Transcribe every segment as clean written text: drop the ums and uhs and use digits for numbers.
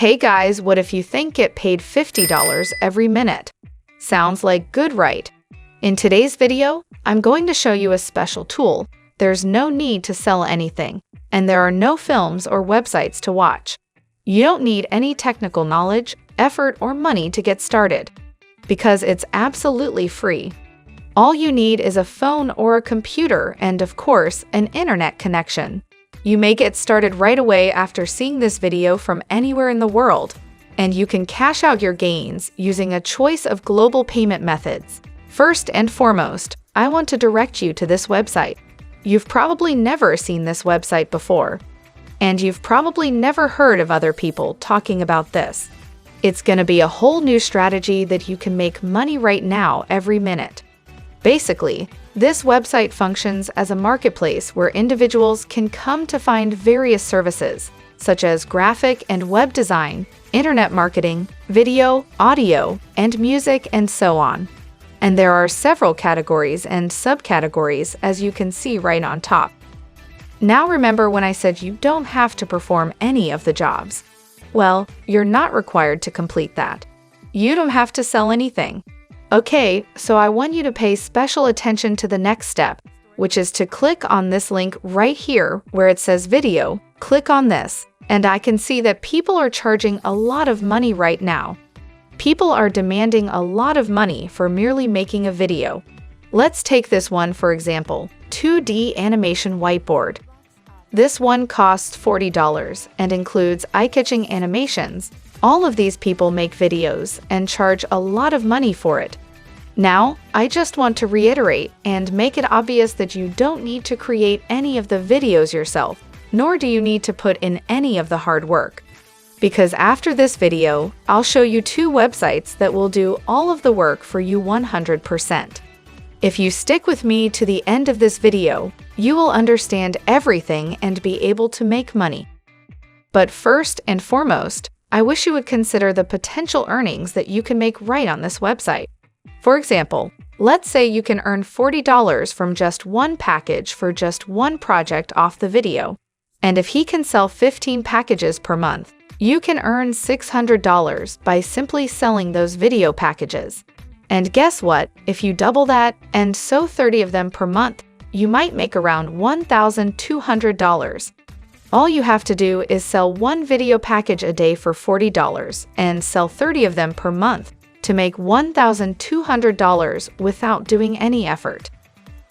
Hey guys, what if you think get paid $50 every minute? Sounds like good, right? In today's video, I'm going to show you a special tool. There's no need to sell anything, and there are no films or websites to watch. You don't need any technical knowledge, effort, or money to get started, because it's absolutely free. All you need is a phone or a computer and, of course, an internet connection. You may get started right away after seeing this video from anywhere in the world, and you can cash out your gains using a choice of global payment methods. First and foremost, I want to direct you to this website. You've probably never seen this website before, and you've probably never heard of other people talking about this. It's going to be a whole new strategy that you can make money right now every minute. Basically, this website functions as a marketplace where individuals can come to find various services, such as graphic and web design, internet marketing, video, audio, and music, and so on. And there are several categories and subcategories, as you can see right on top. Now remember when I said you don't have to perform any of the jobs. Well, you're not required to complete that. You don't have to sell anything. Okay, so I want you to pay special attention to the next step, which is to click on this link right here where it says video. Click on this, and I can see that people are charging a lot of money right now. People are demanding a lot of money for merely making a video. Let's take this one for example, 2D animation whiteboard. This one costs $40 and includes eye-catching animations. All of these people make videos and charge a lot of money for it. Now, I just want to reiterate and make it obvious that you don't need to create any of the videos yourself, nor do you need to put in any of the hard work. Because after this video, I'll show you 2 websites that will do all of the work for you 100%. If you stick with me to the end of this video, you will understand everything and be able to make money. But first and foremost, I wish you would consider the potential earnings that you can make right on this website. For example, let's say you can earn $40 from just one package for just one project off the video. And if he can sell 15 packages per month, you can earn $600 by simply selling those video packages. And guess what? If you double that and sell 30 of them per month, you might make around $1,200. All you have to do is sell one video package a day for $40 and sell 30 of them per month to make $1,200 without doing any effort.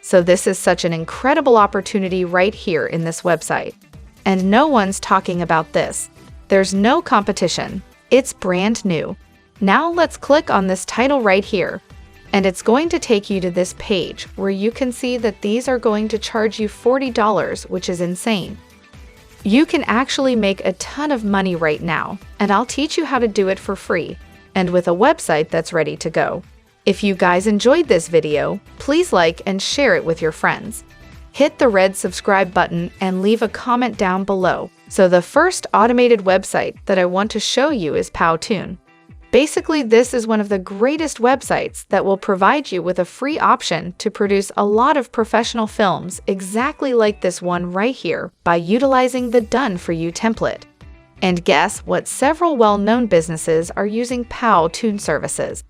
So this is such an incredible opportunity right here in this website. And no one's talking about this. There's no competition. It's brand new. Now let's click on this title right here, and it's going to take you to this page where you can see that these are going to charge you $40, which is insane. You can actually make a ton of money right now, and I'll teach you how to do it for free, and with a website that's ready to go. If you guys enjoyed this video, please like and share it with your friends. Hit the red subscribe button and leave a comment down below. So the first automated website that I want to show you is Powtoon. Basically, this is one of the greatest websites that will provide you with a free option to produce a lot of professional films exactly like this one right here by utilizing the Done For You template. And guess what? Several well-known businesses are using Powtoon services.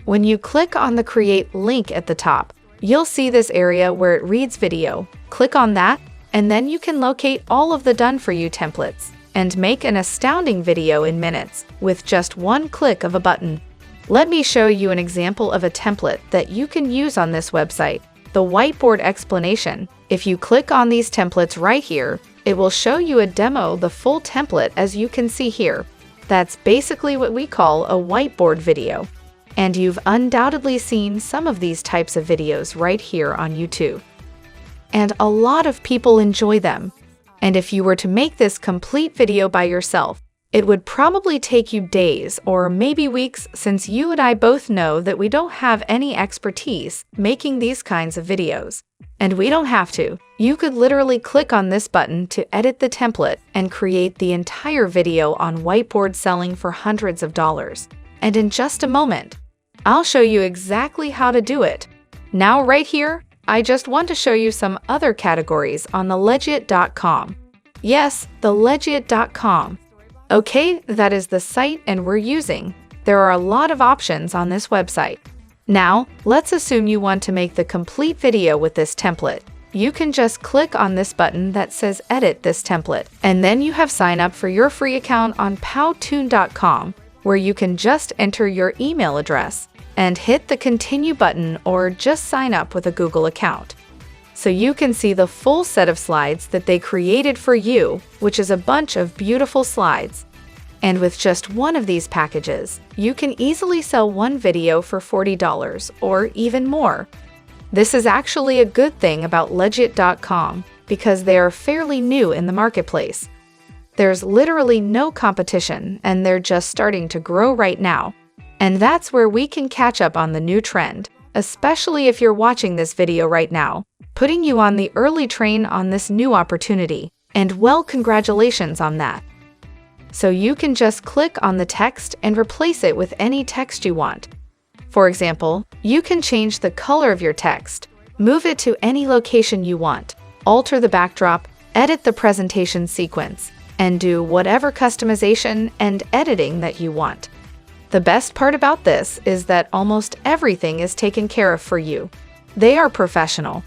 When you click on the Create link at the top, you'll see this area where it reads video. Click on that, and then you can locate all of the Done For You templates and make an astounding video in minutes with just one click of a button. Let me show you an example of a template that you can use on this website, the whiteboard explanation. If you click on these templates right here, it will show you a demo, the full template, as you can see here. That's basically what we call a whiteboard video. And you've undoubtedly seen some of these types of videos right here on YouTube. And a lot of people enjoy them. And if you were to make this complete video by yourself, it would probably take you days or maybe weeks, since you and I both know that we don't have any expertise making these kinds of videos. And we don't have to. You could literally click on this button to edit the template and create the entire video on whiteboard selling for hundreds of dollars. And in just a moment, I'll show you exactly how to do it. Now right here, I just want to show you some other categories on the Legiit.com. Yes, the Legiit.com. Okay, that is the site and we're using. There are a lot of options on this website. Now, let's assume you want to make the complete video with this template. You can just click on this button that says Edit this template, and then you have sign up for your free account on powtoon.com, where you can just enter your email address and hit the Continue button or just sign up with a Google account. So you can see the full set of slides that they created for you, which is a bunch of beautiful slides. And with just one of these packages, you can easily sell one video for $40 or even more. This is actually a good thing about Legiit.com because they are fairly new in the marketplace. There's literally no competition and they're just starting to grow right now. And that's where we can catch up on the new trend, especially if you're watching this video right now, putting you on the early train on this new opportunity. And well, congratulations on that. So you can just click on the text and replace it with any text you want. For example, you can change the color of your text, move it to any location you want, alter the backdrop, edit the presentation sequence, and do whatever customization and editing that you want. The best part about this is that almost everything is taken care of for you. They are professional.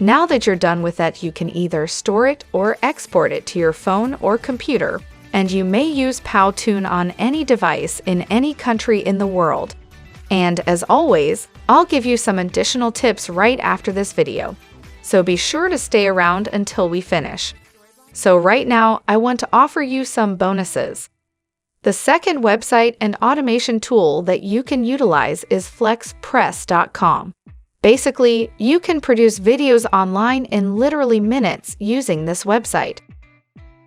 Now that you're done with that, you can either store it or export it to your phone or computer, and you may use Powtoon on any device in any country in the world. And as always, I'll give you some additional tips right after this video, so be sure to stay around until we finish. So right now, I want to offer you some bonuses. The second website and automation tool that you can utilize is flexpress.com. Basically, you can produce videos online in literally minutes using this website.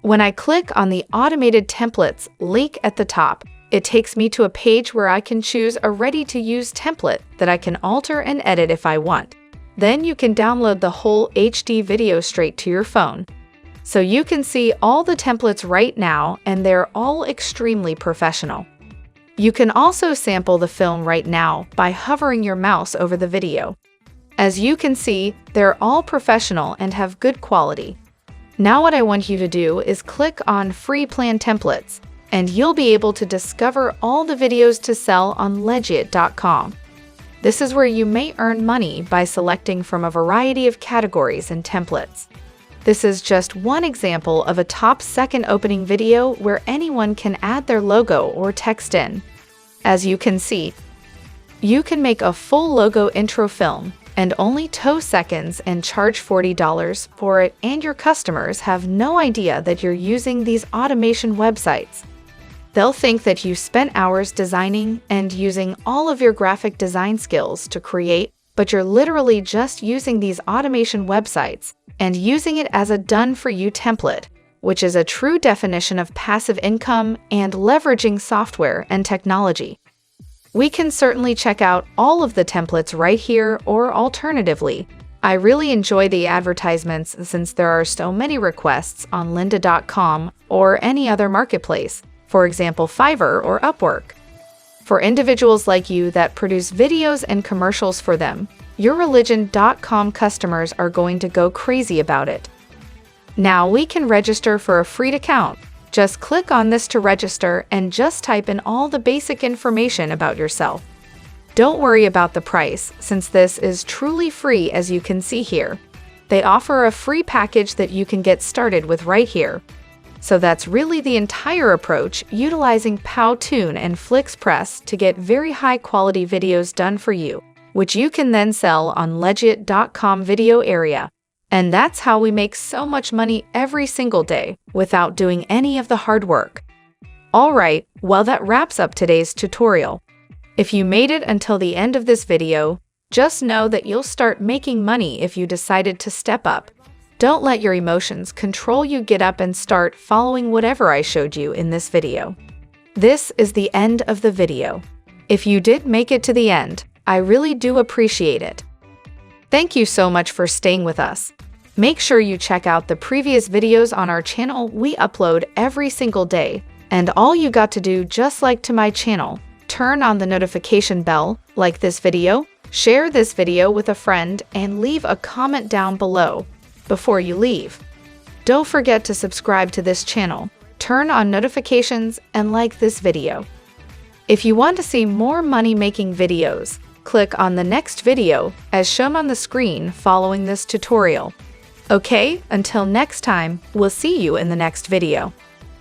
When I click on the automated templates link at the top, it takes me to a page where I can choose a ready-to-use template that I can alter and edit if I want. Then you can download the whole HD video straight to your phone. So you can see all the templates right now, and they're all extremely professional. You can also sample the film right now by hovering your mouse over the video. As you can see, they're all professional and have good quality. Now what I want you to do is click on Free Plan Templates, and you'll be able to discover all the videos to sell on Legiit.com. This is where you may earn money by selecting from a variety of categories and templates. This is just one example of a top second opening video where anyone can add their logo or text in. As you can see, you can make a full logo intro film and only 2 seconds and charge $40 for it, and your customers have no idea that you're using these automation websites. They'll think that you spent hours designing and using all of your graphic design skills to create, but you're literally just using these automation websites and using it as a done-for-you template, which is a true definition of passive income and leveraging software and technology. We can certainly check out all of the templates right here, or alternatively, I really enjoy the advertisements since there are so many requests on lynda.com or any other marketplace, for example Fiverr or Upwork. For individuals like you that produce videos and commercials for them, yourreligion.com customers are going to go crazy about it. Now we can register for a free account. Just click on this to register and just type in all the basic information about yourself. Don't worry about the price, since this is truly free, as you can see here. They offer a free package that you can get started with right here. So that's really the entire approach, utilizing Powtoon and FlixPress to get very high quality videos done for you, which you can then sell on Legiit.com video area. And that's how we make so much money every single day without doing any of the hard work. Alright, well that wraps up today's tutorial. If you made it until the end of this video, just know that you'll start making money if you decided to step up. Don't let your emotions control you. Get up and start following whatever I showed you in this video. This is the end of the video. If you did make it to the end, I really do appreciate it. Thank you so much for staying with us. Make sure you check out the previous videos on our channel. We upload every single day, and all you got to do, just like to my channel, turn on the notification bell, like this video, share this video with a friend, and leave a comment down below before you leave. Don't forget to subscribe to this channel. turn on notifications, and like this video. If you want to see more money-making videos, click on the next video as shown on the screen following this tutorial. Okay, until next time, we'll see you in the next video.